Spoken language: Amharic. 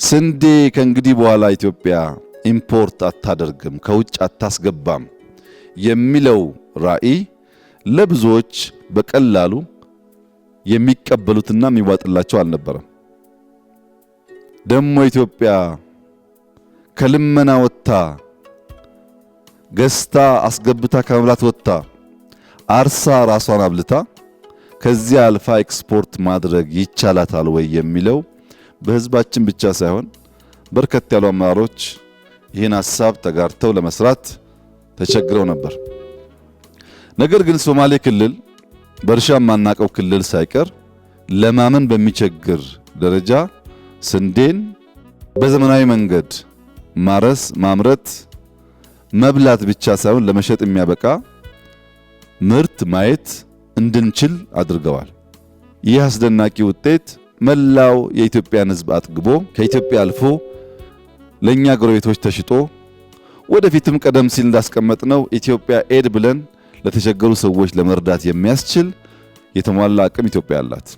ስንዴ ከእንግዲህ በኋላ ኢትዮጵያ ኢምፖርት አታደርግም፣ ከውጭ አታስገባም የሚለው ራዕይ ለብዙዎች በቀላሉ የሚቀበሉትና የሚዋጥላቸው አልነበረም። ደሞ ኢትዮጵያ ከልመና ወጥታ ገዝታ አስገብታ ከመብላት ወጥታ አርሳ ራሷን አብልታ ከዚያ አልፋ ኤክስፖርት ማድረግ ይቻላታል ወይ የሚለው በህዝባችን ብቻ ሳይሆን በርከት ያሉ አመራሮች ይህን ሐሳብ ተጋርተው ለመስራት ተቸግረው ነበር። ነገር ግን ሶማሌ ክልል በእርሻ ማናቀው ክልል ሳይቀር ለማመን በሚቸግር ደረጃ ስንዴን በዘመናዊ መንገድ ማረስ፣ ማምረት፣ መብላት ብቻ ሳይሆን ለመሸጥ የሚያበቃ ምርት ማየት እንድንችል አድርገዋል። ይህ አስደናቂ ውጤት መላው የኢትዮጵያን ሕዝብ አጥግቦ ከኢትዮጵያ አልፎ ለኛ ጎረቤቶች ተሽጦ ወደፊትም ቀደም ሲል እንዳስቀመጥነው ኢትዮጵያ ኤድ ብለን ለተቸገሩ ሰዎች ለመርዳት የሚያስችል የተሟላ አቅም ኢትዮጵያ አላት።